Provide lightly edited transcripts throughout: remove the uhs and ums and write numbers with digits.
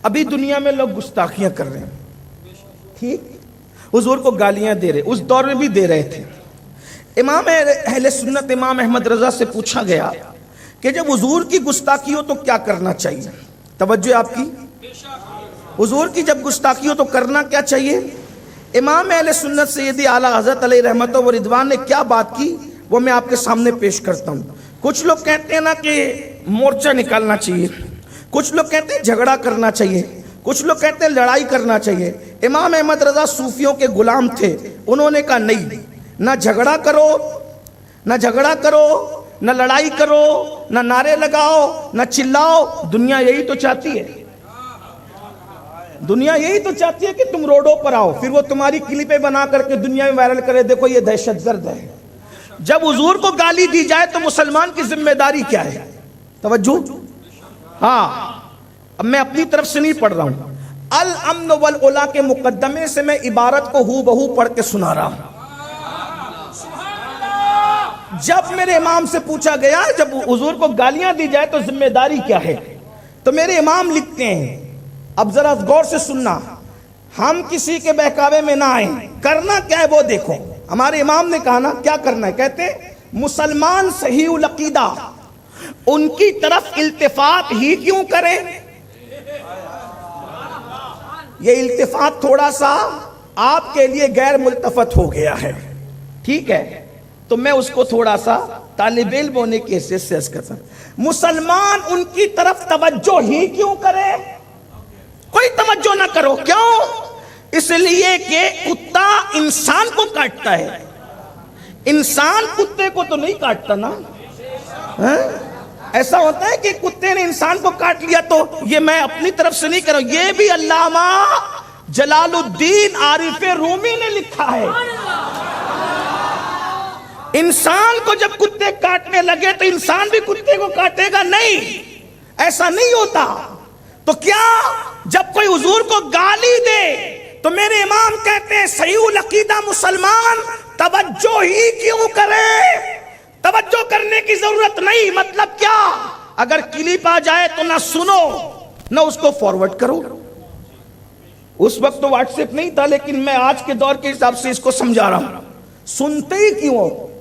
अभी दुनिया में लोग गुस्ताखियां कर रहे हैं, ठीक, हुजूर को गालियां दे रहे, उस दौर में भी दे रहे थे। इमाम अहले सुन्नत इमाम अहमद रजा से पूछा गया कि जब हुजूर की गुस्ताखी हो तो क्या करना चाहिए? तवज्जो आपकी, हुजूर की जब गुस्ताखी हो तो करना क्या चाहिए? इमाम अहले सुन्नत सैयदी आला हज़रत अलैहि रहमत व रिदवान ने क्या बात की वो मैं आपके सामने पेश करता हूँ। कुछ लोग कहते हैं ना कि मोर्चा निकालना चाहिए, कुछ लोग कहते हैं झगड़ा करना चाहिए, कुछ लोग कहते हैं लड़ाई करना चाहिए। इमाम अहमद रजा सूफियों के गुलाम थे, उन्होंने कहा नहीं, ना झगड़ा करो, ना झगड़ा करो, ना लड़ाई करो, ना नारे लगाओ, ना चिल्लाओ। दुनिया यही तो चाहती है, दुनिया यही तो चाहती है कि तुम रोडों पर आओ, फिर वो तुम्हारी क्लिपें बना करके दुनिया में वायरल करे, देखो ये दहशतगर्द है। जब हुजूर को गाली दी जाए तो मुसलमान की जिम्मेदारी क्या है? तवज्जो, हाँ, अब मैं अपनी तरफ से नहीं पढ़ रहा हूं, अल अम्न वल उला के मुकद्दमे से मैं इबारत को हू बहू पढ़ के सुना रहा हूं। जब मेरे इमाम से पूछा गया जब हुजूर को गालियां दी जाए तो जिम्मेदारी क्या है, तो मेरे इमाम लिखते हैं, अब जरा गौर से सुनना, हम किसी के बहकावे में ना आए, करना क्या है वो देखो। हमारे इमाम ने कहा ना क्या करना है, कहते मुसलमान सही उल अकीदा उनकी तरफ इल्तिफात ही क्यों करें। ये इल्तिफात थोड़ा सा आपके लिए गैर मुल्तफत हो गया है, ठीक है, तो मैं उसको थोड़ा सा तालिब इल्म होने की हैसियत से अर्ज करता हूं। मुसलमान उनकी तरफ तवज्जो ही क्यों करे? कोई तवज्जो ना करो, क्यों? इसलिए कि कुत्ता इंसान को काटता है, इंसान कुत्ते को तो नहीं काटता ना, है? ऐसा होता है कि कुत्ते ने इंसान को काट लिया तो ये मैं अपनी तरफ से नहीं कर रहा हूं, ये भी अल्लामा जलालुद्दीन आरिफ रूमी ने लिखा है। इंसान को जब कुत्ते काटने लगे तो इंसान भी कुत्ते को काटेगा? नहीं, ऐसा नहीं होता। तो क्या जब कोई हुजूर को गाली दे तो मेरे इमाम कहते हैं सही उल अकीदा मुसलमान तवज्जो ही क्यों करे? तवज्जो करने की जरूरत नहीं। मतलब क्या? अगर क्लिप आ जाए तो ना सुनो ना उसको फॉरवर्ड करो। उस वक्त तो व्हाट्सएप नहीं था, लेकिन मैं आज के दौर के हिसाब से इसको समझा रहा हूं। सुनते ही क्यों हो?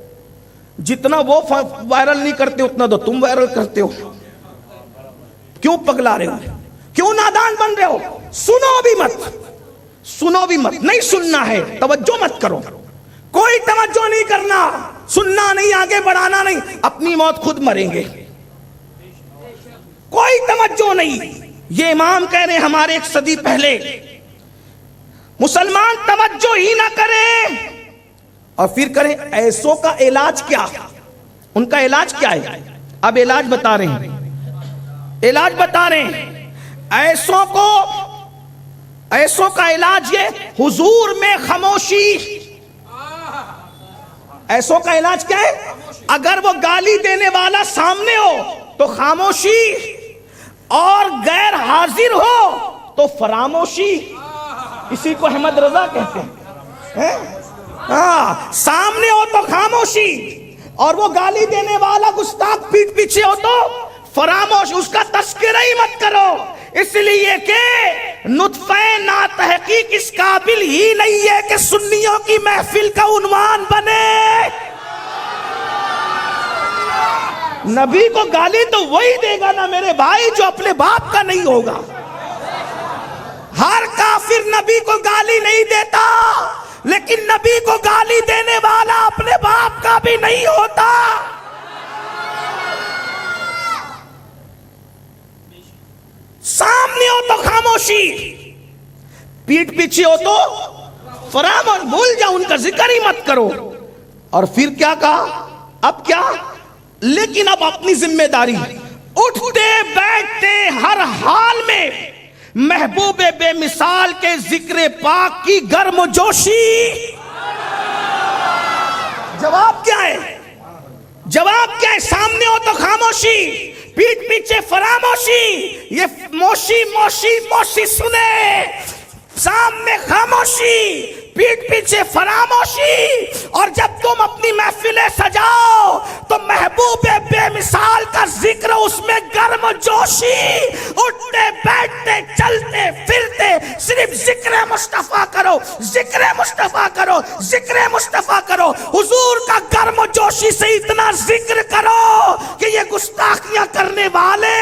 जितना वो वायरल नहीं करते उतना तो तुम वायरल करते हो। क्यों पगला रहे हो? क्यों नादान बन रहे हो? सुनो भी मत, सुनो भी मत। नहीं सुनना है, तवज्जो मत करो। कोई तवज्जो नहीं करना, सुनना नहीं, आगे बढ़ाना नहीं, अपनी मौत खुद मरेंगे। कोई तवज्जो नहीं। ये इमाम कह रहे हमारे एक सदी पहले, मुसलमान तवज्जो ही ना करें और फिर करें। ऐसों का इलाज क्या? उनका इलाज क्या है? अब इलाज बता रहे हैं, इलाज बता रहे हैं। ऐसों का इलाज ये हुजूर में खामोशी। ऐसों का इलाज क्या है? अगर वो गाली देने वाला सामने हो तो खामोशी, और गैर हाजिर हो तो फरामोशी। इसी को अहमद रजा कहते हैं। हाँ, सामने हो तो खामोशी, और वो गाली देने वाला गुस्ताख पीठ पीछे हो तो फरामोश, उसका तस्करा ही मत करो। इसलिए कि नुत्फे ना तहकीक इस काबिल ही नहीं है कि सुन्नियों की महफिल का उन्वान बने। नबी को गाली तो वही देगा ना मेरे भाई जो अपने बाप का नहीं होगा। हर काफिर नबी को गाली नहीं देता, लेकिन नबी को गाली देने वाला अपने बाप का भी नहीं होता। सामने हो तो खामोशी, पीठ पीछे हो तो फरामोश। भूल जाओ, उनका जिक्र ही मत करो। और फिर क्या कहा? अब क्या? लेकिन अब अपनी जिम्मेदारी, उठते बैठते हर हाल में महबूबे बेमिसाल के जिक्र पाक की गर्मजोशी। जवाब क्या है? जवाब क्या है? सामने हो तो खामोशी, पीठ पीछे फरामोशी। ये मोशी मोशी मोशी सुने, सामने खामोशी, पीठ पीछे फरामोशी। और जब तुम अपनी महफिलें सजाओ तो महबूबे बेमिसाल का जिक्र, उसमें गर्मजोशी, उठते बैठते चलते सिर्फ जिक्र मुस्तफा करो, जिक्र मुस्तफा करो, जिक्र मुस्तफा करो। हुजूर का गर्म जोशी से इतना जिक्र करो कि ये गुस्ताखियां करने वाले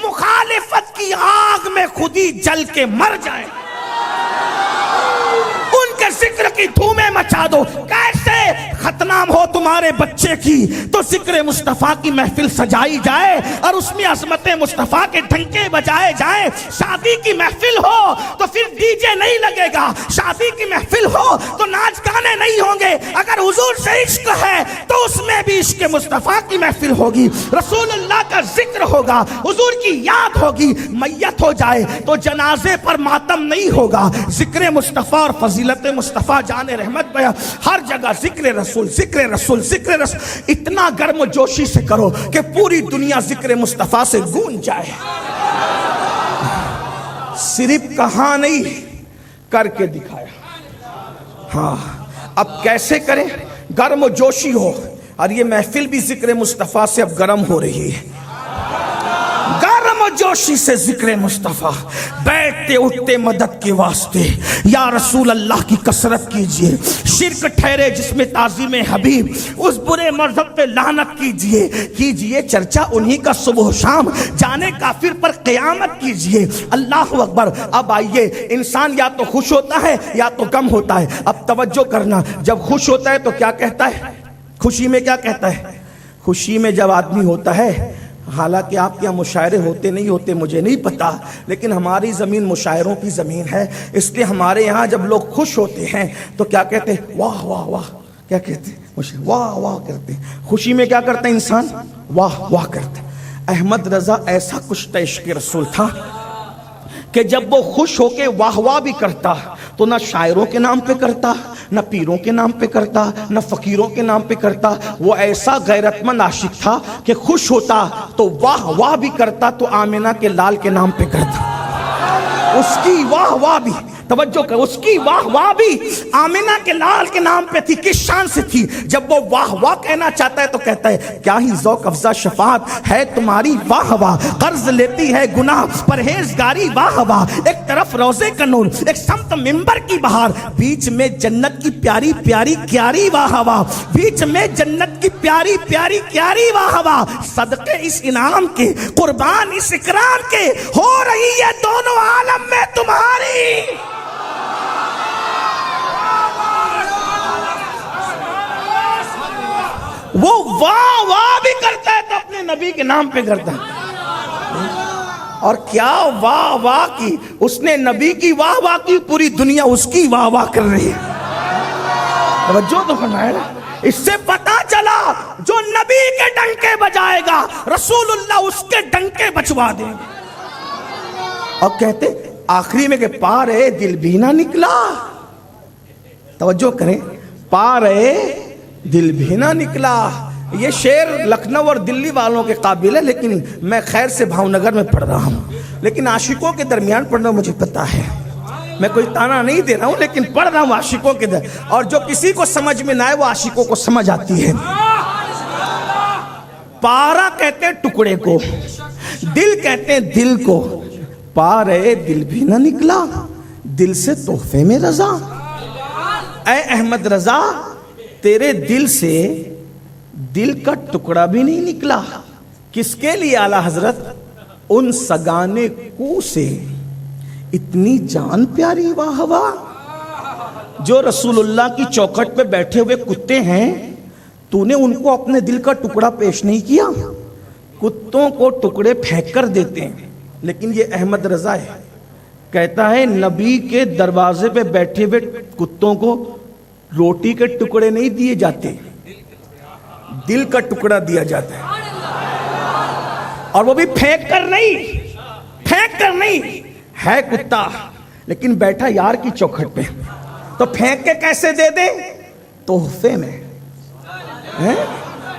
मुखालिफत की आग में खुद ही जल के मर जाए। उनके जिक्र की धूमें मचा दो। कैसे खतनाम हो तुम्हारे बच्चे की तो जिक्र मुस्तफा की महफिल सजाई जाए और उसमें अजमत मुस्तफा के ढंके बजाए जाए। शादी की महफिल हो तो फिर डीजे नहीं लगेगा, शादी की महफिल हो तो नाच गाने नहीं होंगे। अगर हुजूर से इश्क है तो उसमें भी इश्क मुस्तफा की महफिल होगी, रसूलुल्लाह का जिक्र होगा, हुजूर की याद होगी। मैयत हो जाए तो जनाजे पर मातम नहीं होगा। जिक्र मुस्तफा और फजीलत मुस्तफा जाने रहमत बया हर जगह जिक्र रसूल, जिक्र रसूल, जिक्र रसूल। इतना गर्म जोशी से करो कि पूरी दुनिया जिक्र मुस्तफा से गूंज जाए। सिर्फ कहा नहीं, करके दिखाया। हाँ, अब कैसे करें? गर्म जोशी हो। और ये महफिल भी जिक्र मुस्तफा से अब गर्म हो रही है। गर्म जोशी से जिक्र मुस्तफा, बैठते उठते मदद के वास्ते या रसूल अल्लाह की कसरत कीजिए। शिरक ठहरे जिसमें ताज़ीम हबीब, उस बुरे मजहब पे लानत कीजिए, कीजिए चर्चा उन्हीं का सुबह शाम, जाने काफिर पर क़यामत कीजिए। अल्लाह अकबर। अब आइए, इंसान या तो खुश होता है या तो गम होता है। अब तवज्जो करना, जब खुश होता है तो क्या कहता है? खुशी में क्या कहता है? खुशी में जब आदमी होता है, हालांकि आपके यहाँ मुशायरे होते नहीं होते मुझे नहीं पता, लेकिन हमारी ज़मीन मुशायरों की ज़मीन है, इसलिए हमारे यहाँ जब लोग खुश होते हैं तो क्या कहते हैं? वाह वाह वाह। क्या कहते हैं? वाह वाह करते हैं। खुशी में क्या करता है इंसान? वाह वाह करते। अहमद रजा ऐसा कुछ इश्क़ रसूल था कि जब वो खुश होके वाह वाह भी करता तो ना शायरों के नाम पे करता, न पीरों के नाम पे करता, न फकीरों के नाम पे करता। वो ऐसा गैरतमंद आशिक था कि खुश होता तो वाह वाह भी करता तो आमिना के लाल के नाम पे करता। उसकी वाह वाह भी, तवज्जो कर, उसकी वाह वाह भी आमिना के लाल के नाम पे थी। किस शान से थी? जब वो वाह वाह कहना चाहता है तो कहता है, क्या ही ज़ौक़ अफ़ज़ा शफ़ाअत है तुम्हारी वाह वाह, कर्ज लेती है गुनाह परहेज़गारी वाह वाह। एक तरफ रोज़े का नूर, एक समत मिंबर की बहार, बीच में जन्नत की प्यारी प्यारी क्यारी वाह वाह, बीच में जन्नत की प्यारी प्यारी क्यारी वाह वाह। सदक़े इस इनाम के, कुर्बान इस इकराम के, हो रही है दोनों आलम में तुम्हारी। वो वाह वाह भी करता है तो अपने नबी के नाम पे करता है। और क्या वाह वाह की, उसने नबी की वाह वाह की, पूरी दुनिया उसकी वाह वाह कर रही है। जो तो फरमाया, इससे पता चला जो नबी के डंके बजाएगा रसूलुल्लाह उसके डंके बजवा देंगे। और कहते आखिरी में के पार है दिल भी ना निकला। तवज्जो करें, पार है दिल भी ना निकला। ये शेर लखनऊ और दिल्ली वालों के काबिल है, लेकिन मैं खैर से भावनगर में पढ़ रहा हूँ, लेकिन आशिकों के दरमियान पढ़ना मुझे पता है। मैं कोई ताना नहीं दे रहा हूँ, लेकिन पढ़ रहा हूँ आशिकों के दर, और जो किसी को समझ में ना आए वो आशिकों को समझ आती है। पारा कहते हैं टुकड़े को, दिल कहते हैं दिल को। पार है दिल भी ना निकला, दिल से तोहफे में रजा। ऐ अहमद रजा, तेरे दिल से दिल का टुकड़ा भी नहीं निकला। किसके लिए आला हजरत? उन सगाने को से इतनी जान प्यारी वाह वाह। जो रसूलुल्लाह की चौखट पे बैठे हुए कुत्ते हैं, तूने उनको अपने दिल का टुकड़ा पेश नहीं किया। कुत्तों को टुकड़े फेंक कर देते हैं, लेकिन ये अहमद रजा है, कहता है नबी के दरवाजे पे बैठे हुए कुत्तों को रोटी के टुकड़े नहीं दिए जाते, दिल का टुकड़ा दिया जाता है। और वो भी फेंक कर नहीं, फेंक कर नहीं। है कुत्ता लेकिन बैठा यार की चौखट पे, तो फेंक के कैसे दे दे? तोहफे में,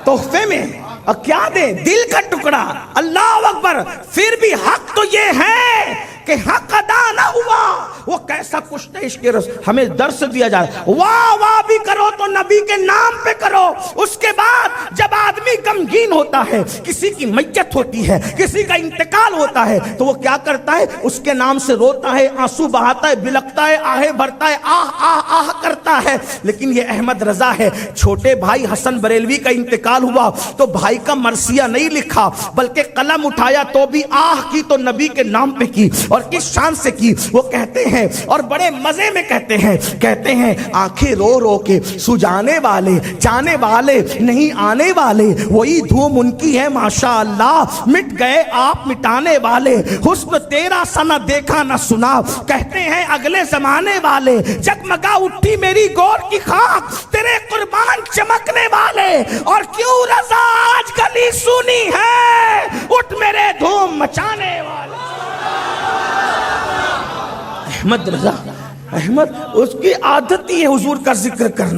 तोहफे में। और क्या दे? दिल का टुकड़ा। अल्लाह अकबर। फिर भी हक तो ये है कि हक अदा ना हुआ, वो कैसा कुश्ते इश्क हमें दर्श दिया जा रहा है। वाह वाह भी करो तो नबी के नाम पे करो। उसके बाद जब आदमी गमगीन होता है, किसी की मैयत होती है, किसी का इंतकाल होता है, तो वो क्या करता है? उसके नाम से रोता है, आंसू बहाता है, बिलखता है, आहे भरता है, आह आह आह करता है। लेकिन ये अहमद रजा है, छोटे भाई हसन बरेलवी का इंतकाल हुआ तो भाई का मरसिया नहीं लिखा, बल्कि कलम उठाया तो भी आह की तो नबी के नाम पे की। और किस शान से की? वो कहते हैं और बड़े मजे में कहते हैं आंखें रो रो के सुजाने वाले, जाने वाले नहीं आने वाले, वही धूम उनकी है माशाअल्लाह, मिट गए आप मिटाने वाले, हुस्न तेरा सा न देखा न सुना। कहते हैं अगले जमाने वाले, जगमगा उठी मेरी गौर की खाक, तेरे कुर्बान चमकने वाले। और क्यों रजा आज गली सुनी है, उठ मेरे धूम मचाने वाले। अहमद रजा, अहमद उसकी आदत ही है हुजूर का जिक्र करना।